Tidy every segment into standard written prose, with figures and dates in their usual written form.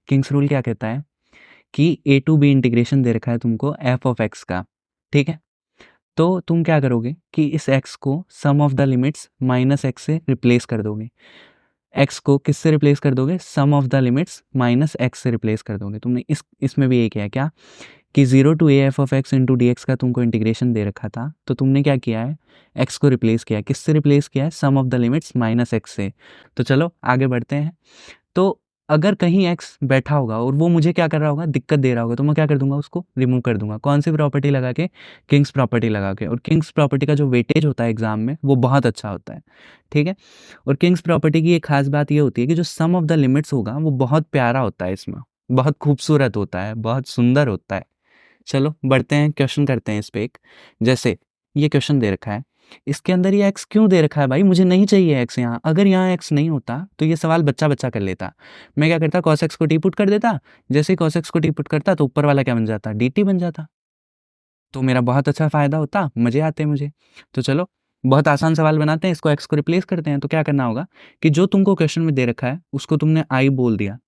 Kings rule क्या कहता है कि ए टू बी इंटीग्रेशन दे रखा है तुमको एफ ऑफ एक्स का, ठीक है। तो तुम क्या करोगे कि इस एक्स को sum of the limits minus x से रिप्लेस कर दोगे। एक्स को किससे रिप्लेस कर दोगे? Sum of the limits minus x से रिप्लेस कर दोगे। तुमने इसमें भी ये किया क्या कि 0 to A F of X into D X का तुमको इंटीग्रेशन दे रखा था, तो तुमने क्या किया है, एक्स को रिप्लेस किया। किससे रिप्लेस किया है? Sum of the limits minus x से। तो चलो आगे बढ़ते हैं। तो अगर कहीं एक्स बैठा होगा और वो मुझे क्या कर रहा होगा, दिक्कत दे रहा होगा, तो मैं क्या कर दूंगा, उसको रिमूव कर दूंगा। कौन सी प्रॉपर्टी लगा के? किंग्स प्रॉपर्टी लगा के। और किंग्स प्रॉपर्टी का जो वेटेज होता है एग्जाम में वो बहुत अच्छा होता है, ठीक है। और किंग्स प्रॉपर्टी की एक खास बात ये होती है कि जो सम ऑफ द लिमिट्स होगा वो बहुत प्यारा होता है, इसमें बहुत खूबसूरत होता है, बहुत सुंदर होता है। चलो बढ़ते हैं, क्वेश्चन करते हैं इस पे एक। जैसे ये क्वेश्चन दे रखा है, इसके अंदर ये एक्स क्यों दे रखा है भाई? मुझे नहीं चाहिए एक्स यहाँ। अगर यहाँ एक्स नहीं होता तो ये सवाल बच्चा बच्चा कर लेता। मैं क्या करता, कॉस एक्स को टी पुट कर देता। जैसे ही कॉस एक्स को टी पुट करता तो ऊपर वाला क्या बन जाता, डी टी बन जाता। तो मेरा बहुत अच्छा फायदा होता, मजे आते मुझे। तो चलो बहुत आसान सवाल बनाते हैं, इसको एक्स को रिप्लेस करते हैं। तो क्या करना होगा कि जो तुमको क्वेश्चन में दे रखा है उसको तुमने आई बोल दिया,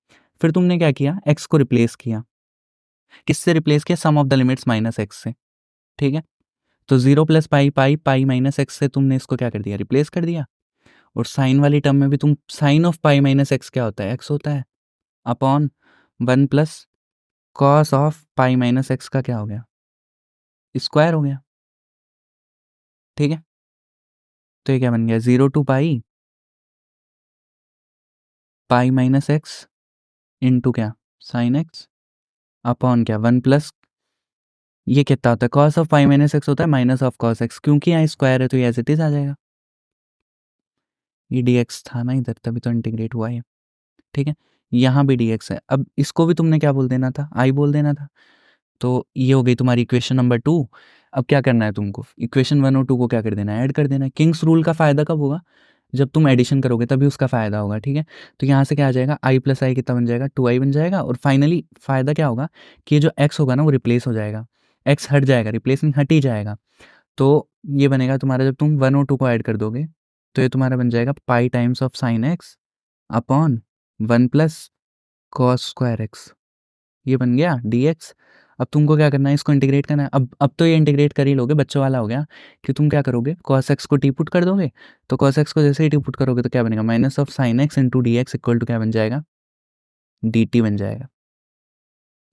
फिर तुमने क्या किया, एक्स को रिप्लेस किया। किससे रिप्लेस किया? Sum of the limits minus x से, ठीक है। तो 0 plus pi pi pi minus x से तुमने इसको क्या कर दिया, रिप्लेस कर दिया। और साइन वाली टर्म में भी तुम sine of pi minus X क्या होता है, एक्स होता है, upon 1 plus cos of pi minus x का क्या हो गया, स्क्वायर हो गया, ठीक है। तो ये क्या बन गया, 0 to pi pi minus X into क्या, साइन एक्स, अपॉन क्या, 1 प्लस ये कितना होता है, cos of pi minus X होता है माइनस ऑफ कॉस एक्स, क्योंकि यहाँ स्क्वायर है तो ये एज इट इज आ जाएगा। ये डी एक्स था ना इधर, तभी तो इंटीग्रेट हुआ है, ठीक है। यहाँ भी डी एक्स है। अब इसको भी तुमने क्या बोल देना था, आई बोल देना था। तो ये हो गई तुम्हारी इक्वेशन नंबर 2। अब क्या करना है तुमको, इक्वेशन 1 और 2 को क्या कर देना है, ऐड कर देना है। किंग्स रूल का फ़ायदा कब होगा, जब तुम एडिशन करोगे तभी उसका फ़ायदा होगा, ठीक है। तो यहाँ से क्या आ जाएगा, आई प्लस आई कितना बन जाएगा, 2i बन जाएगा। और फाइनली फ़ायदा क्या होगा कि ये जो एक्स होगा ना वो रिप्लेस हो जाएगा, एक्स हट जाएगा, रिप्लेसमेंट हट ही जाएगा। तो ये बनेगा तुम्हारा, जब तुम 1 और 2 को ऐड कर दोगे तो ये तुम्हारा बन जाएगा पाई times of sine X upon 1 plus cos square x. ये बन गया dx। अब तुमको क्या करना है, इसको इंटीग्रेट करना है। अब तो ये इंटीग्रेट कर ही लोगे, बच्चों वाला हो गया कि तुम क्या करोगे, cos x को टी पुट कर दोगे। तो cos x को जैसे ही टी पुट करोगे तो क्या बनेगा, minus of sine X into D X equal to क्या बन जाएगा, डी टी बन जाएगा।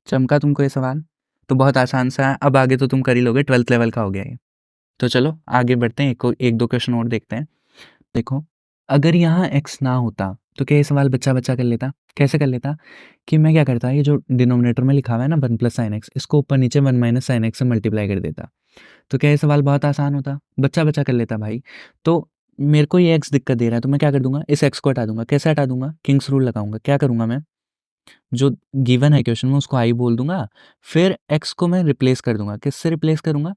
चमका तुमको ये सवाल? तो बहुत आसान सा है, अब आगे तो तुम कर ही लोगे, 12th लेवल का हो गया ये। तो चलो आगे बढ़ते हैं, एक दो क्वेश्चन और देखते हैं। देखो अगर यहाँ x ना होता तो क्या ये सवाल बच्चा बच्चा कर लेता? कैसे कर लेता कि मैं क्या करता, ये जो डिनोमिनेटर में लिखा हुआ है ना 1 प्लस साइन एक्स, इसको ऊपर नीचे 1 माइनस साइन एक्स से मल्टीप्लाई कर देता। तो क्या ये सवाल बहुत आसान होता, बच्चा बच्चा कर लेता भाई। तो मेरे को ये एक्स दिक्कत दे रहा है तो मैं क्या कर दूंगा, इस एक्स को हटा दूंगा। कैसे हटा दूंगा, किंग्स रूल लगाऊंगा। क्या करूंगा मैं, जो गिवन है क्वेश्चन में उसको आई बोल दूंगा, फिर एक्स को मैं रिप्लेस कर दूंगा। किससे रिप्लेस करूंगा,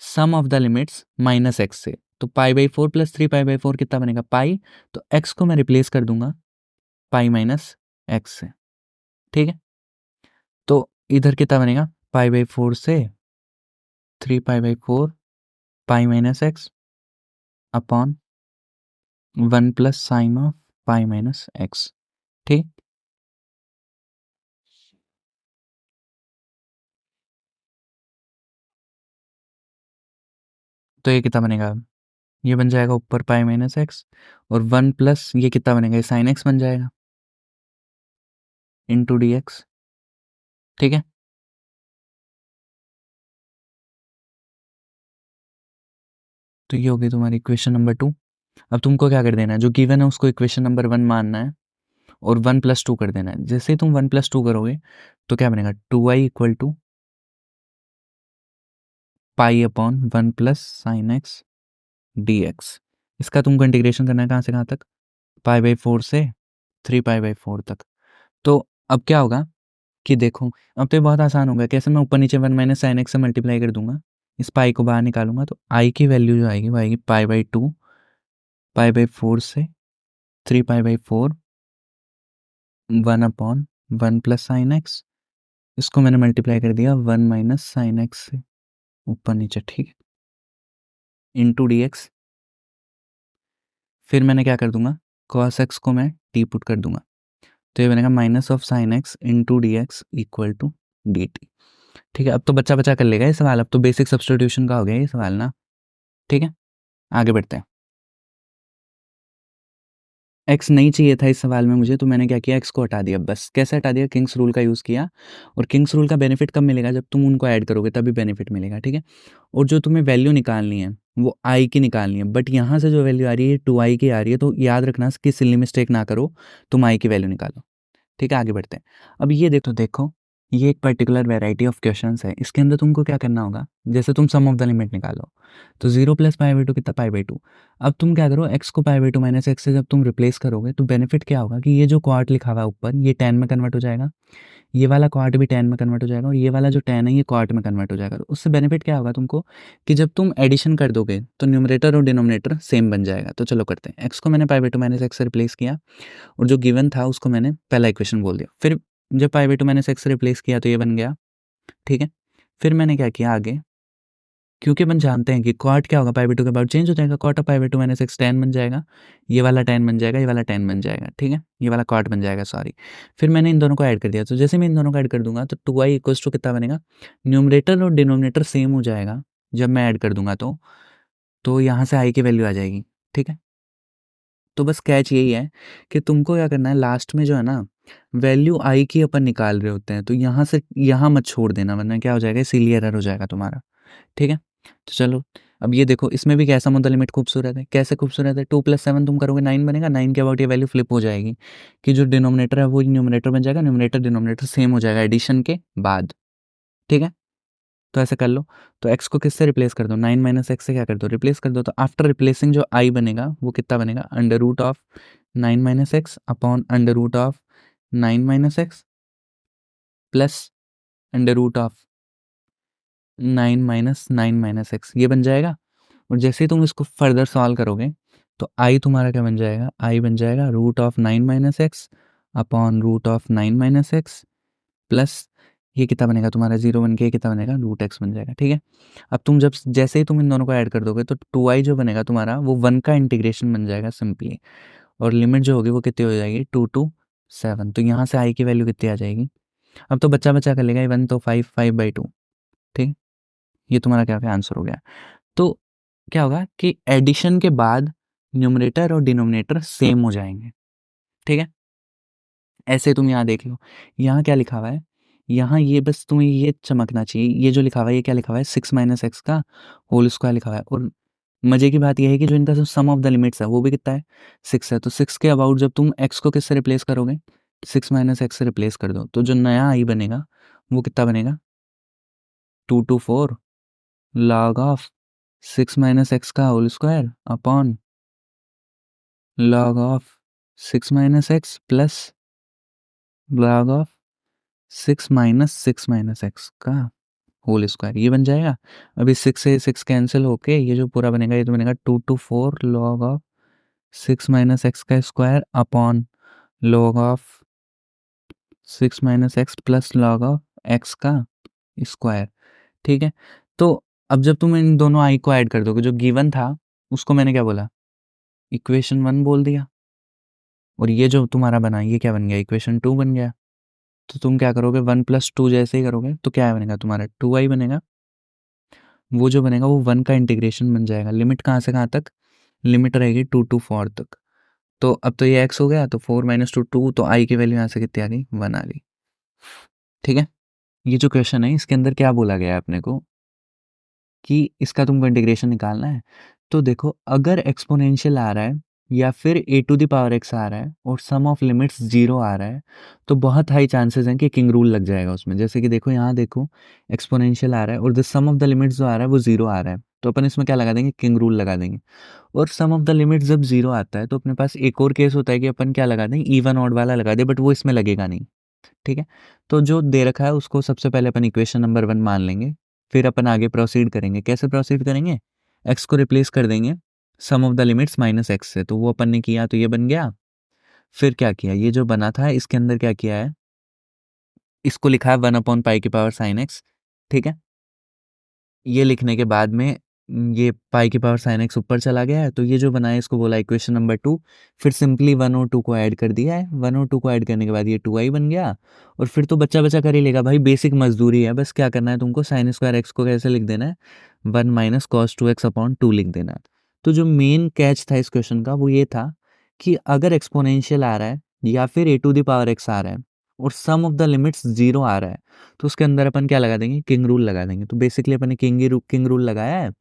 sum of the limits minus x से। तो pi by 4 plus 3 pi by 4 कितना बनेगा, पाई। तो एक्स को मैं रिप्लेस कर दूंगा पाई माइनस एक्स से, ठीक है। तो इधर कितना बनेगा, पाई बाई 4 से 3 pi by 4 pi minus X upon 1 plus sign of pi minus x, ठीक। तो ये कितना बनेगा, ये बन जाएगा ऊपर पाई माइनस एक्स, और 1 प्लस ये कितना बनेगा, ये साइन एक्स बन जाएगा इंटू डी एक्स, ठीक है। तो ये होगी तुम्हारी इक्वेशन नंबर 2। अब तुमको क्या कर देना है, जो गिवन है उसको इक्वेशन नंबर 1 मानना है और 1 प्लस 2 कर देना है। जैसे ही तुम 1 प्लस 2 करोगे तो क्या बनेगा, 2i equal to pi upon 1 plus sine X D X. इसका तुमको इंटीग्रेशन करना है कहाँ से कहाँ तक, पाई बाई 4 से 3 पाई बाई 4 तक। तो अब क्या होगा कि देखो, अब तो ये बहुत आसान होगा। कैसे, मैं ऊपर नीचे 1 माइनस साइन एक्स से मल्टीप्लाई कर दूंगा, इस पाई को बाहर निकालूंगा तो आई की वैल्यू जो आएगी वो आएगी पाई बाई 2 पाई बाई 4 से 3 pi by 4 1 upon 1 plus sine x. इसको मैंने मल्टीप्लाई कर दिया 1 माइनस साइन एक्स से ऊपर नीचे, ठीक है, इंटू डी एक्स। फिर मैंने क्या कर दूंगा, कॉस एक्स को मैं टी पुट कर दूंगा। तो ये बनेगा minus of sine X into D X equal to D T. ठीक है, अब तो बच्चा बच्चा कर लेगा ये सवाल, अब तो बेसिक सब्स्टिट्यूशन का हो गया ये सवाल ना। ठीक है, आगे बढ़ते हैं। एक्स नहीं चाहिए था इस सवाल में मुझे, तो मैंने क्या किया, एक्स को हटा दिया। बस कैसे हटा दिया, किंग्स रूल का यूज़ किया। और किंग्स रूल का बेनिफिट कब मिलेगा, जब तुम उनको ऐड करोगे तभी बेनिफिट मिलेगा। ठीक है, और जो तुम्हें वैल्यू निकालनी है वो आई की निकालनी है, बट यहाँ से जो वैल्यू आ रही है 2i की आ रही है, तो याद रखना कि सिली मिस्टेक ना करो, तुम आई की वैल्यू निकालो। ठीक है, आगे बढ़ते हैं। अब ये देखो ये एक पर्टिकुलर वैरायटी ऑफ क्वेश्चंस है, इसके अंदर तुमको क्या करना होगा, जैसे तुम सम ऑफ द लिमिट निकालो, तो 0 प्लस पाई बाई टू कितना, पाई बाई टू। अब तुम क्या करो, एक्स को पाई बाई टू माइनस एक्स से जब तुम रिप्लेस करोगे तो बेनिफिट क्या होगा कि ये जो क्वार्ट लिखा हुआ है ऊपर, ये 10 में कन्वर्ट हो जाएगा, ये वाला क्वार्ट भी 10 में कन्वर्ट हो जाएगा, और ये वाला जो 10 है ये क्वार्ट में कन्वर्ट हो जाएगा। तो उससे बेनिफिट क्या होगा तुमको कि जब तुम एडिशन कर दोगे तो न्यूमरेटर और डिनोमिनेटर सेम बन जाएगा। तो चलो करते हैं, एक्स को मैंने पाई बाई टू माइनस एक्स से रिप्लेस किया, और जो गिवन था उसको मैंने पहला इक्वेशन बोल दिया। फिर जब पाई बाई टू मैंने एक्स से रिप्लेस किया तो ये बन गया। ठीक है, फिर मैंने क्या किया आगे, क्योंकि अपन जानते हैं कि कॉट क्या होगा, पाई बाई टू के बाद चेंज हो जाएगा, cot of pi by two minus X 10 बन जाएगा, ये वाला 10 बन जाएगा, ये वाला 10 बन जाएगा। ठीक है, ये वाला कॉट बन जाएगा, सॉरी। फिर मैंने इन दोनों को ऐड कर दिया, तो जैसे मैं इन दोनों को ऐड कर दूंगा तो 2i इक्वल्स टू कितना बनेगा, न्यूमरेटर और डिनोमिनेटर सेम हो जाएगा जब मैं ऐड कर दूंगा, तो यहाँ से आई की वैल्यू आ जाएगी। ठीक है, तो बस कैच यही है कि तुमको क्या करना है, लास्ट में जो है ना वैल्यू आई की अपन निकाल रहे होते हैं, तो यहाँ से यहाँ मत छोड़ देना, वरना क्या हो जाएगा, इसीलिए एरर हो जाएगा तुम्हारा। ठीक है, तो चलो अब ये देखो, इसमें भी कैसा मुद्दा लिमिट खूबसूरत है, कैसे खूबसूरत है, 2 + 7 तुम करोगे 9 बनेगा, 9 के अबाउट ये वैल्यू फ्लिप हो जाएगी कि जो डिनोमिनेटर है वो न्यूमरेटर बन जाएगा, न्यूमरेटर डिनोमिनेटर सेम हो जाएगा एडिशन के बाद। ठीक है, तो ऐसे कर लो। तो x को किससे रिप्लेस कर दो, 9 माइनस एक्स से क्या कर दो, रिप्लेस कर दो। तो आफ्टर रिप्लेसिंग जो i बनेगा वो कितना बनेगा, under root of 9 minus X upon under root of 9 minus x plus under root of 9 minus X, ये बन जाएगा। और जैसे ही तुम इसको फर्दर सॉल्व करोगे तो i तुम्हारा क्या बन जाएगा, i बन जाएगा root of 9 minus X upon root of 9 minus x प्लस ये कितना बनेगा तुम्हारा, 0 बन के ये कितना बनेगा, रूट एक्स बन जाएगा। ठीक है, अब तुम जब जैसे ही तुम इन दोनों को ऐड कर दोगे तो 2i जो बनेगा तुम्हारा वो 1 का इंटीग्रेशन बन जाएगा सिंपली, और लिमिट जो होगी वो कितनी हो जाएगी, 2 to 7। तो यहाँ से i की वैल्यू कितनी आ जाएगी, अब तो बच्चा बच्चा कर लेगा, 1 तो 5, 5/2। ठीक, ये तुम्हारा क्या क्या आंसर हो गया। तो क्या होगा कि एडिशन के बाद न्यूमरेटर और डिनोमिनेटर सेम हो जाएंगे। ठीक है, ऐसे तुम यहाँ देख लो, यहाँ क्या लिखा हुआ है, यहाँ ये बस तुम्हें ये चमकना चाहिए, ये जो लिखा हुआ है ये क्या लिखा हुआ है, 6 माइनस एक्स का होल स्क्वायर लिखा हुआ है। और मजे की बात यह है कि जो इनका जो सम ऑफ द लिमिट्स है वो भी कितना है, 6 है। तो 6 के अबाउट जब तुम एक्स को किससे रिप्लेस करोगे, 6 माइनस एक्स से रिप्लेस कर दो, तो जो नया आई बनेगा वो कितना बनेगा, 2 to 4 log of 6 minus x का whole square upon log of 6 minus x plus log of 6 minus x का होल स्क्वायर, ये बन जाएगा। अभी 6 से 6 कैंसिल होके ये जो पूरा बनेगा ये तो बनेगा 2 to 4 log of 6 minus x का square upon log of 6 minus x plus log of x का स्क्वायर। ठीक है, तो अब जब तुम इन दोनों आई को ऐड कर दोगे, जो गिवन था उसको मैंने क्या बोला, इक्वेशन 1 बोल दिया, और ये जो तुम्हारा बना ये क्या बन गया, इक्वेशन 2 बन गया। तो तुम क्या करोगे, 1 + 2 जैसे ही करोगे तो क्या बनेगा तुम्हारा, 2i बनेगा, वो जो बनेगा वो 1 का इंटीग्रेशन बन जाएगा। लिमिट कहाँ से कहाँ तक, लिमिट रहेगी 2 to 4 तक। तो अब तो ये x हो गया, तो 4 - 2 2, तो i की वैल्यू यहाँ से कितनी आ गई, 1 आ गई। ठीक है, ये जो क्वेश्चन है इसके अंदर क्या बोला गया है अपने को कि इसका तुमको इंटीग्रेशन निकालना है। तो देखो, अगर एक्सपोनेंशियल आ रहा है या फिर a⁴x आ रहा है और सम ऑफ लिमिट्स 0 आ रहा है, तो बहुत हाई चांसेस हैं कि किंग रूल लग जाएगा उसमें। जैसे कि देखो यहाँ देखो, एक्सपोनेंशियल आ रहा है और the sum of the limits जो आ रहा है वो 0 आ रहा है, तो अपन इसमें क्या लगा देंगे, किंग रूल लगा देंगे। और सम ऑफ द लिमिट्स जब 0 आता है तो अपने पास एक और केस होता है कि अपन क्या लगा दें, इवन ऑड वाला लगा दें, बट वो इसमें लगेगा नहीं। ठीक है, तो जो दे रखा है उसको सबसे पहले अपन इक्वेशन नंबर 1 मान लेंगे, फिर अपन आगे प्रोसीड करेंगे। कैसे प्रोसीड करेंगे, एक्स को रिप्लेस कर देंगे sum of the limits minus x से, तो वो अपन ने किया तो ये बन गया। फिर क्या किया, ये जो बना था इसके अंदर क्या किया है, इसको लिखा है 1/π⁴ sin x। ठीक है, ये लिखने के बाद में ये पाई की पावर साइन एक्स ऊपर चला गया है, तो ये जो बना है इसको बोला इक्वेशन नंबर 2। फिर सिंपली 1 और 2 को ऐड कर दिया है, 1 और 2 को ऐड करने के बाद ये 2i बन गया। और फिर तो बच्चा बच्चा कर ही लेगा भाई, बेसिक मजदूरी है, बस क्या करना है तुमको, साइन स्क्वायर एक्स को कैसे लिख देना है, 1 माइनस कॉस 2x अपॉन 2 लिख देना है। तो जो मेन कैच था इस क्वेश्चन का वो ये था कि अगर एक्सपोनेंशियल आ रहा है या फिर ए टू द पावर एक्स आ रहा है और सम ऑफ द लिमिट्स 0 आ रहा है, तो उसके अंदर अपन क्या लगा देंगे, किंग रूल लगा देंगे। तो बेसिकली अपन ने किंग रूल लगाया है।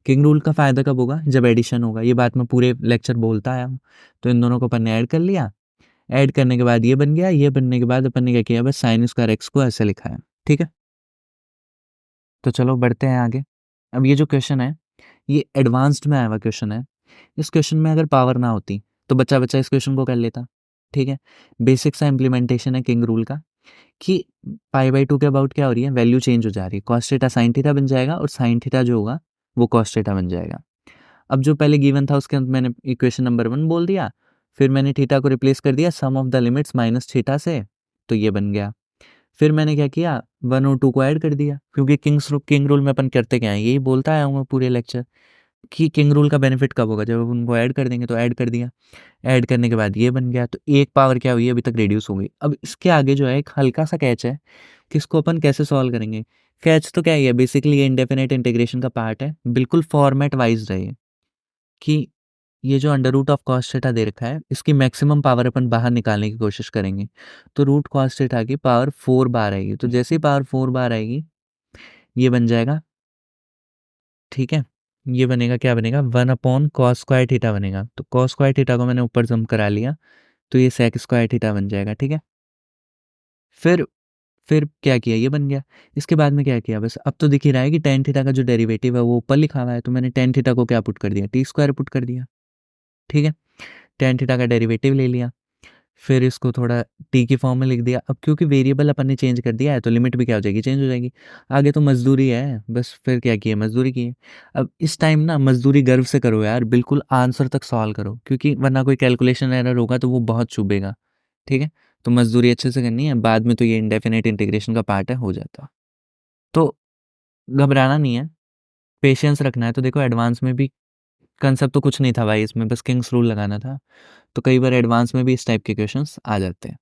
किंग रूल का फ़ायदा कब होगा, जब एडिशन होगा। ये बात मैं पूरे लेक्चर बोलता आया हूँ। तो इन दोनों को अपन ने ऐड कर लिया, ऐड करने के बाद ये बन गया, ये बनने के बाद अपन ने क्या किया, बस साइन स्क्वायर एक्स को ऐसे लिखा है। ठीक है, तो चलो बढ़ते हैं आगे। अब ये जो क्वेश्चन है ये एडवांस्ड में आया हुआ क्वेश्चन है। इस क्वेश्चन में अगर पावर ना होती तो बच्चा बच्चा इस क्वेश्चन को कर लेता। ठीक है, बेसिक सा इम्प्लीमेंटेशन है किंग रूल का कि पाई बाई 2 के अबाउट क्या हो रही है, वैल्यू चेंज हो जा रही है, कॉस थीटा साइन थीटा बन जाएगा और साइन थीटा जो होगा वो कॉस थीटा बन जाएगा। अब जो पहले गिवन था उसके अंदर मैंने इक्वेशन नंबर 1 बोल दिया, फिर मैंने थीटा को रिप्लेस कर दिया sum of the limits minus theta से, तो ये बन गया। फिर मैंने क्या किया, 1 और 2 को ऐड कर दिया, क्योंकि किंग रूल में अपन करते क्या है, यही बोलता आया हूँ मैं पूरे लेक्चर कि किंग रूल का बेनिफिट कब होगा, जब उनको ऐड कर देंगे। तो ऐड कर दिया, ऐड करने के बाद ये बन गया, तो एक पावर क्या हुई, अभी तक रिड्यूस हो गई। अब इसके आगे जो है एक हल्का सा कैच है कि इसको अपन कैसे सॉल्व करेंगे। कैच तो क्या ही है, बेसिकली ये इंडेफिनेट इंटीग्रेशन का पार्ट है, बिल्कुल फॉर्मेट वाइज रहे कि ये जो under root of cos theta दे रखा है इसकी मैक्सिमम पावर अपन बाहर निकालने की कोशिश करेंगे। तो रूट कॉस थीटा की पावर 4 बार आएगी, तो जैसे ही पावर 4 बार आएगी ये बन जाएगा। ठीक है, ये बनेगा, क्या बनेगा, 1 अपॉन कॉस स्क्वायर थीटा बनेगा। तो कॉस स्क्वायर थीटा को मैंने ऊपर जम करा लिया, तो ये सेक स्क्वायर थीटा बन जाएगा। ठीक है, फिर फिर क्या किया, ये बन गया। इसके बाद में क्या किया, बस अब तो दिख ही रहा है कि टेन थीटा का जो डेरिवेटिव है वो ऊपर लिखा हुआ है, तो मैंने टेन थीटा को क्या पुट कर दिया, टी स्क्वायर पुट कर दिया। ठीक है, टेन थीटा का डेरिवेटिव ले लिया, फिर इसको थोड़ा टी की फॉर्म में लिख दिया। अब क्योंकि वेरिएबल अपन ने चेंज कर दिया है तो लिमिट भी क्या हो जाएगी, चेंज हो जाएगी। आगे तो मजदूरी है, बस फिर क्या किया, मजदूरी की है। अब इस टाइम ना मजदूरी गर्व से करो यार, बिल्कुल आंसर तक सॉल्व करो, क्योंकि वरना कोई कैलकुलेशन एरर होगा तो वो बहुत चुभेगा। ठीक है, तो मजदूरी अच्छे से करनी है, बाद में तो ये इंडेफिनेट इंटीग्रेशन का पार्ट है, हो जाता। तो घबराना नहीं है, पेशेंस रखना है। तो देखो एडवांस में भी कंसेप्ट तो कुछ नहीं था भाई, इसमें बस किंग्स रूल लगाना था। तो कई बार एडवांस में भी इस टाइप के क्वेश्चंस आ जाते हैं।